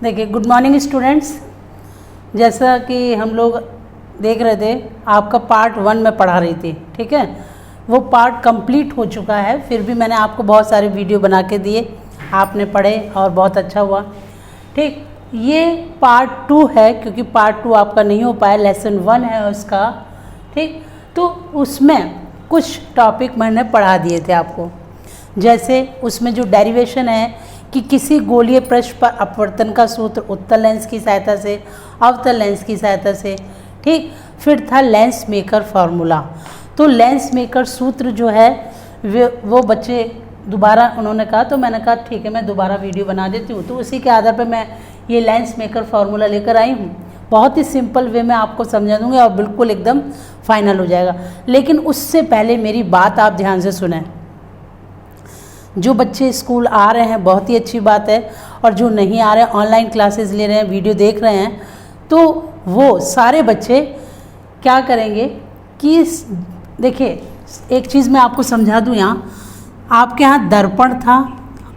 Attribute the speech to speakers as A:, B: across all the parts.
A: देखिए, good morning students. जैसा कि हम लोग देख रहे थे, आपका पार्ट 1 में पढ़ा रही थी, ठीक है। वो पार्ट कंप्लीट हो चुका है, फिर भी मैंने आपको बहुत सारे वीडियो बना के दिए, आपने पढ़े और बहुत अच्छा हुआ, ठीक। ये पार्ट 2 है, क्योंकि पार्ट 2 आपका नहीं हो पाया, लेसन 1 है उसका, ठीक। तो उसमें कुछ टॉपिक मैंने पढ़ा दिए थे आपको। जैसे उसमें जो डेरिवेशन है कि किसी गोलीय पृष्ठ पर अपवर्तन का सूत्र उत्तल लेंस की सहायता से, अवतल लेंस की सहायता से, ठीक। फिर था लेंस मेकर फार्मूला। तो लेंस मेकर सूत्र जो है वो बच्चे दोबारा उन्होंने कहा, तो मैंने कहा ठीक है, मैं दोबारा वीडियो बना देती हूँ। तो उसी के आधार पर मैं ये लेंस मेकर फार्मूला लेकर आई हूँ। बहुत ही सिंपल वे में आपको समझा दूँगी और बिल्कुल एकदम फाइनल हो जाएगा। लेकिन उससे पहले मेरी बात आप ध्यान से सुनें। जो बच्चे स्कूल आ रहे हैं बहुत ही अच्छी बात है, और जो नहीं आ रहे हैं, ऑनलाइन क्लासेस ले रहे हैं, वीडियो देख रहे हैं, तो वो सारे बच्चे क्या करेंगे कि देखिए, एक चीज़ मैं आपको समझा दूं। यहाँ आपके यहाँ दर्पण था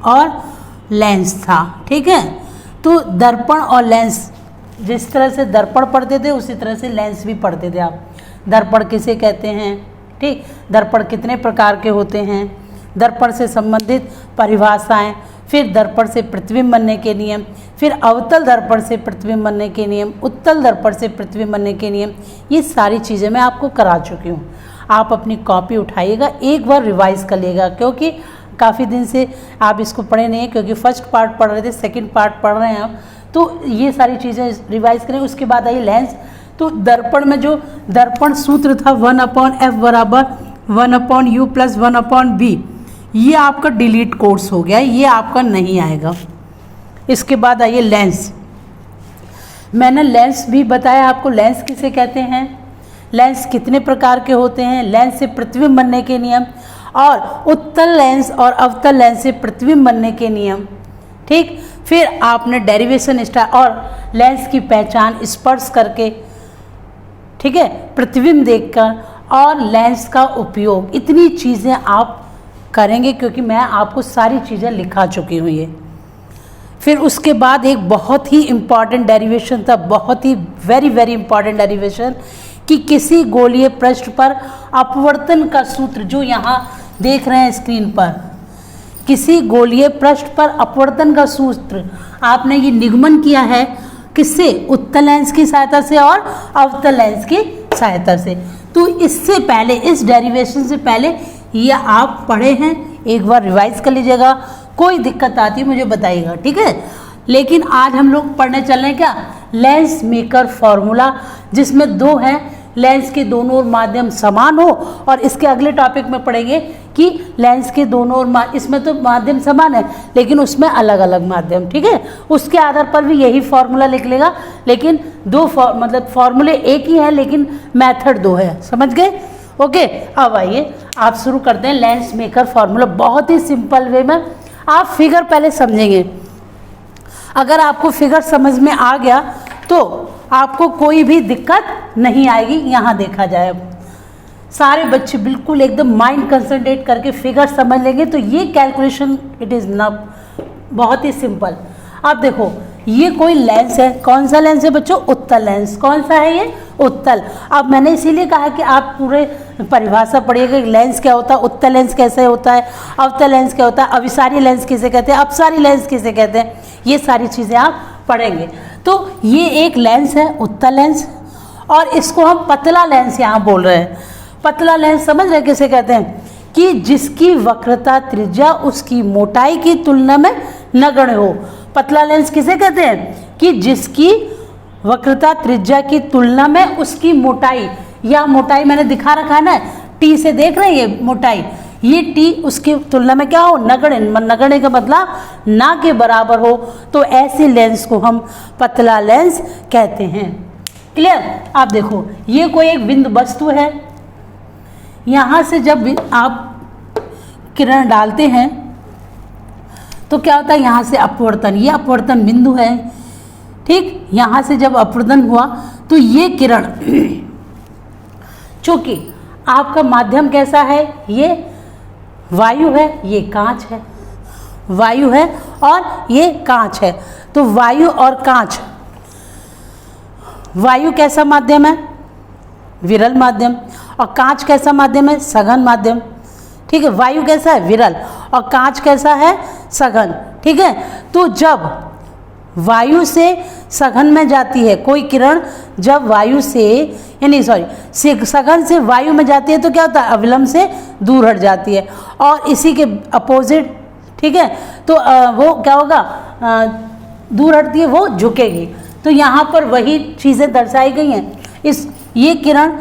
A: और लेंस था, ठीक है। तो दर्पण और लेंस, जिस तरह से दर्पण पढ़ते थे उसी तरह से लेंस भी पढ़ते थे आप। दर्पण किसे कहते हैं, ठीक। दर्पण कितने प्रकार के होते हैं, दर्पण से संबंधित परिभाषाएं, फिर दर्पण से प्रतिबिंब बनने के नियम, फिर अवतल दर्पण से प्रतिबिंब बनने के नियम, उत्तल दर्पण से प्रतिबिंब बनने के नियम, ये सारी चीज़ें मैं आपको करा चुकी हूँ। आप अपनी कॉपी उठाइएगा, एक बार रिवाइज कर लीजिएगा, क्योंकि काफ़ी दिन से आप इसको पढ़े नहीं हैं, क्योंकि फर्स्ट पार्ट पढ़ रहे थे, सेकेंड पार्ट पढ़ रहे हैं आप। तो ये सारी चीज़ें रिवाइज करें। उसके बाद आइए लेंस। तो दर्पण में जो दर्पण सूत्र था 1/f बराबर 1/u + 1/b, ये आपका डिलीट कोर्स हो गया, ये आपका नहीं आएगा। इसके बाद आइए लेंस। मैंने लेंस भी बताया आपको, लेंस किसे कहते हैं, लेंस कितने प्रकार के होते हैं, लेंस से प्रतिबिंब बनने के नियम, और उत्तल लेंस और अवतल लेंस से प्रतिबिंब बनने के नियम, ठीक। फिर आपने डेरिवेशन स्टार्ट और लेंस की पहचान स्पर्श करके, ठीक है, प्रतिबिंब देखकर, और लेंस का उपयोग, इतनी चीज़ें आप करेंगे, क्योंकि मैं आपको सारी चीज़ें लिखा चुकी हूँ ये। फिर उसके बाद एक बहुत ही इम्पॉर्टेंट डेरिवेशन था, बहुत ही वेरी वेरी इम्पॉर्टेंट डेरिवेशन, कि किसी गोलीय पृष्ठ पर अपवर्तन का सूत्र, जो यहाँ देख रहे हैं स्क्रीन पर, किसी गोलीय पृष्ठ पर अपवर्तन का सूत्र आपने ये निगमन किया है, किससे, उत्तल लेंस की सहायता से और अवतल लेंस की सहायता से। तो इससे पहले, इस डेरिवेशन से पहले ये आप पढ़े हैं, एक बार रिवाइज कर लीजिएगा। कोई दिक्कत आती है मुझे बताइएगा, ठीक है। लेकिन आज हम लोग पढ़ने चल रहे हैं क्या, लेंस मेकर फॉर्मूला, जिसमें 2 हैं, लेंस के दोनों ओर माध्यम समान हो, और इसके अगले टॉपिक में पढ़ेंगे कि लेंस के दोनों ओर, इसमें तो माध्यम समान है लेकिन उसमें अलग अलग माध्यम, ठीक है। उसके आधार पर भी यही फॉर्मूला लिख लेगा, लेकिन मतलब फॉर्मूले एक ही है लेकिन मेथड 2 है, समझ गए। ओके, अब आइए आप शुरू करते हैं लेंस मेकर फार्मूला। बहुत ही सिंपल वे में आप फिगर पहले समझेंगे। अगर आपको फिगर समझ में आ गया तो आपको कोई भी दिक्कत नहीं आएगी। यहाँ देखा जाए, अब सारे बच्चे बिल्कुल एकदम माइंड कंसंट्रेट करके फिगर समझ लेंगे, तो ये कैलकुलेशन इट इज़ नॉट, बहुत ही सिंपल। अब देखो, ये कोई लेंस है, कौन सा लेंस है बच्चों, उत्तल लेंस। कौन सा है ये, उत्तल। अब मैंने इसीलिए कहा कि आप पूरे परिभाषा पढ़िएगा, लेंस क्या होता है, उत्तल लेंस कैसे होता है, अवतल लेंस क्या होता है, अभिसारी लेंस किसे कहते हैं, अपसारी लेंस किसे कहते हैं, ये सारी चीज़ें आप पढ़ेंगे। तो ये एक लेंस है, उत्तल लेंस, और इसको हम पतला लेंस यहाँ बोल रहे हैं। पतला लेंस समझ रहे किसे कहते हैं, कि जिसकी वक्रता त्रिज्या उसकी मोटाई की तुलना में नगण्य हो। पतला लेंस किसे कहते हैं, कि जिसकी वक्रता त्रिज्या की तुलना में उसकी मोटाई, या मोटाई मैंने दिखा रखा है ना, टी से देख रहे हैं ये मोटाई, ये टी उसकी तुलना में क्या हो, नगण्य। नगण्य का मतलब ना के बराबर हो, तो ऐसे लेंस को हम पतला लेंस कहते हैं। क्लियर। आप देखो, ये कोई एक बिंदु वस्तु है, यहाँ से जब आप किरण डालते हैं तो क्या होता है, यहाँ से अपवर्तन, ये अपवर्तन बिंदु है, ठीक। यहाँ से जब अपवर्तन हुआ तो ये किरण, चूंकि आपका माध्यम कैसा है, ये वायु है, ये कांच है, वायु है और ये कांच है, तो वायु और कांच, वायु कैसा माध्यम है? विरल माध्यम। और कांच कैसा माध्यम है? सघन माध्यम। ठीक है, वायु कैसा है? विरल। और कांच कैसा है? सघन। ठीक है, तो जब वायु से सघन में जाती है कोई किरण, जब वायु से यानी सघन से वायु में जाती है तो क्या होता है? अविलंब से दूर हट जाती है। और इसी के अपोजिट, ठीक है, तो वो क्या होगा? दूर हटती है, वो झुकेगी। तो यहाँ पर वही चीज़ें दर्शाई गई हैं। ये किरण,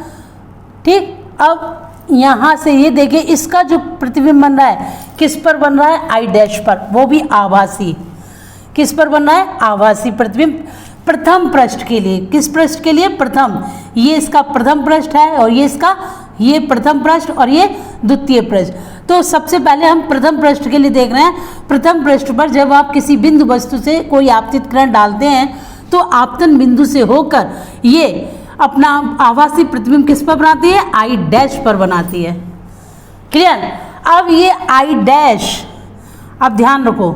A: ठीक, अब यहाँ से ये देखिए, इसका जो प्रतिबिंब बन रहा है किस पर बन रहा है? आई डैश पर, वो भी आभासी। किस पर बन रहा है? आभासी प्रतिबिंब प्रथम पृष्ठ के लिए। किस पृष्ठ के लिए? प्रथम। ये इसका प्रथम पृष्ठ है और ये प्रथम पृष्ठ और ये द्वितीय पृष्ठ। तो सबसे पहले हम प्रथम पृष्ठ के लिए देख रहे हैं। प्रथम पृष्ठ पर जब आप किसी बिंदु वस्तु से कोई आपतित किरण डालते हैं तो आपतन बिंदु से होकर ये अपना आभासी प्रतिबिंब किस पर बनाती है? आई डैश पर बनाती है। क्लियर? अब ये आई डैश, अब ध्यान रखो,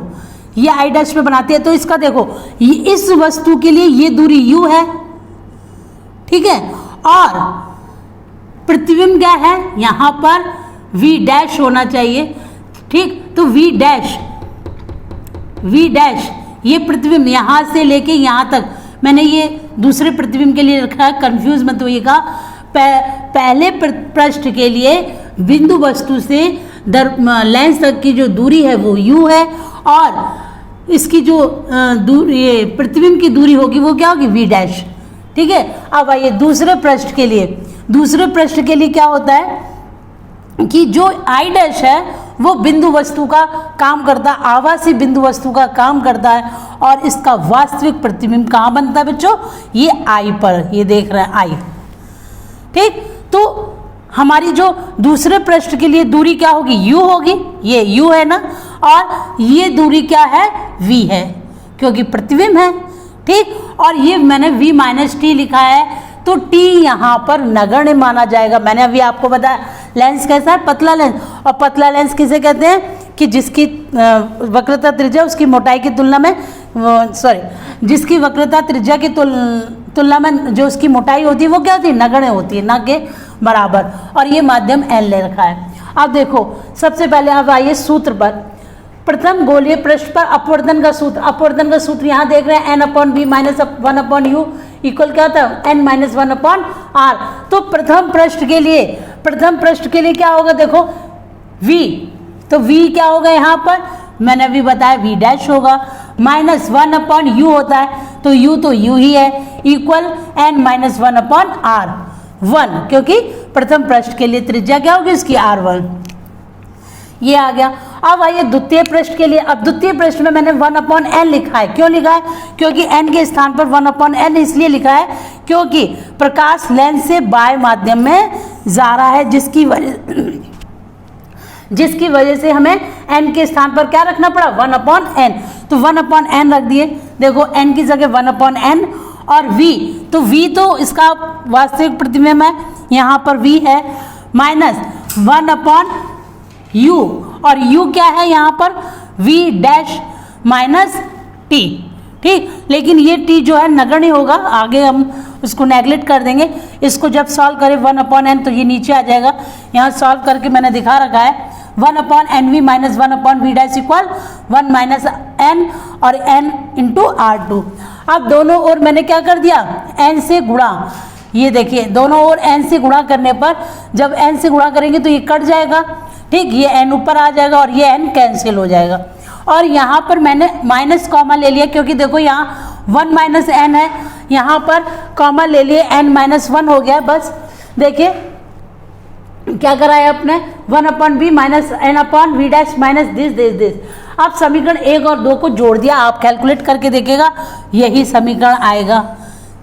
A: ये आई डैश पे बनाती है। तो इसका देखो, ये इस वस्तु के लिए ये दूरी u है, ठीक है, और प्रतिबिंब क्या है? यहां पर v डैश होना चाहिए। ठीक, तो v डैश ये प्रतिबिंब यहां से लेके यहां तक, मैंने ये दूसरे प्रतिबिंब के लिए रखा है, कंफ्यूज मत होइएगा। पहले पृष्ठ के लिए बिंदु वस्तु से लेंस तक की जो दूरी है वो u है, और इसकी जो ये प्रतिबिंब की दूरी होगी वो क्या होगी? v dash. ठीक है, अब आइए दूसरे पृष्ठ के लिए। दूसरे पृष्ठ के लिए क्या होता है कि जो आई डैश है वो बिंदु वस्तु का काम करता है, आभासी बिंदु वस्तु का काम करता है, और इसका वास्तविक प्रतिबिंब कहाँ बनता है बच्चों? ये आई पर, ये देख रहे हैं आई। ठीक, तो हमारी जो दूसरे पृष्ठ के लिए दूरी क्या होगी? u होगी, ये u है ना, और ये दूरी क्या है? v है, क्योंकि प्रतिबिंब है। ठीक, और ये मैंने v माइनस टी लिखा है, तो t यहाँ पर नगण्य माना जाएगा। मैंने अभी आपको बताया लेंस कैसा है? पतला लेंस। और पतला लेंस किसे कहते हैं? कि जिसकी वक्रता त्रिज्या उसकी मोटाई की तुलना में, जिसकी वक्रता त्रिज्या की तुलना में जो उसकी मोटाई होती है वो क्या होती है? नगण्य होती है, ना के बराबर। और ये माध्यम n ले रखा है। अब देखो, सबसे पहले अब आइए सूत्र पर। प्रथम गोलीय पृष्ठ पर अपवर्तन का सूत्र, अपवर्तन का सूत्र यहाँ देख रहे हैं, n upon B minus 1 upon U equal क्या होता है? n minus 1 upon R. तो प्रथम पृष्ठ के लिए क्या होगा? देखो v, तो v क्या होगा यहाँ पर? मैंने अभी बताया v डैश होगा, माइनस 1 अपॉन यू होता है, तो u ही है, equal n minus 1 upon R 1, क्योंकि प्रथम पृष्ठ के लिए त्रिज्या क्या होगी? इसकी r1। ये आ गया। अब आइए द्वितीय पृष्ठ के लिए। अब द्वितीय पृष्ठ में मैंने 1 अपॉन n लिखा है। क्यों लिखा है? क्योंकि n के स्थान पर 1 अपॉन n इसलिए लिखा है क्योंकि प्रकाश लेंस से बाह्य माध्यम में जा रहा है, जिसकी वजह से हमें n के स्थान पर क्या रखना पड़ा? 1 अपॉन n। तो 1 अपॉन n रख दिए। देखो n की जगह 1 अपॉन n, और v, तो v तो इसका वास्तविक प्रतिबिंब है, यहाँ पर v है, माइनस 1 अपॉन u, और u क्या है यहाँ पर? v dash minus t। ठीक, लेकिन ये t जो है नगण्य होगा, आगे हम उसको नेगलेक्ट कर देंगे। इसको जब सॉल्व करें 1 अपॉन n तो ये नीचे आ जाएगा। यहाँ सॉल्व करके मैंने दिखा रखा है 1 upon N V minus 1 upon V dash equal 1 minus n और n इंटू R2। अब दोनों ओर मैंने क्या कर दिया? n से गुणा। ये देखिए दोनों ओर n से गुणा करने पर, जब n से गुणा करेंगे तो ये कट जाएगा। ठीक, ये n ऊपर आ जाएगा और ये n कैंसिल हो जाएगा। और यहाँ पर मैंने माइनस कॉमा ले लिया क्योंकि देखो यहाँ 1 माइनस n है, यहाँ पर कॉमा ले लिए, n माइनस 1 हो गया। बस देखिए क्या करा है आपने? 1 upon B minus n upon V dash minus this. अब समीकरण 1 और 2 को जोड़ दिया। आप कैलकुलेट करके देखिएगा, यही समीकरण आएगा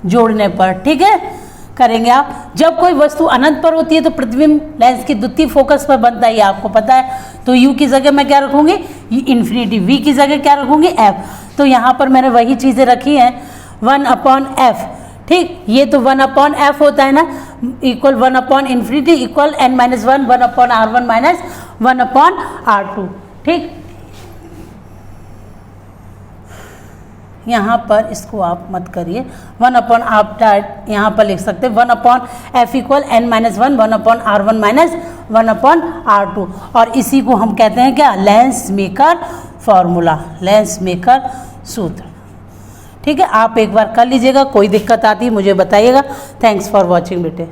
A: जोड़ने पर। ठीक है, करेंगे आप। जब कोई वस्तु अनंत पर होती है तो प्रतिबिंब लेंस की द्वितीय फोकस पर बनता है, ये आपको पता है। तो u की जगह मैं क्या रखूंगी? इन्फिनिटी। v की जगह क्या रखूंगी? f। तो यहाँ पर मैंने वही चीज़ें रखी हैं, 1 अपॉन f। ठीक, ये तो 1 अपॉन f होता है ना, equal 1 upon infinity equal n minus 1 1 upon R1 minus 1 upon R2। ठीक, यहाँ पर इसको आप मत करिए, 1 अपॉन आप यहाँ पर लिख सकते हैं 1 upon F equal n minus 1, 1 upon R1 minus 1 upon R2, और इसी को हम कहते हैं क्या, lens maker formula, lens maker सूत्र। ठीक है, आप एक बार कर लीजिएगा, कोई दिक्कत आती है मुझे बताइएगा। थैंक्स फॉर वॉचिंग बेटे।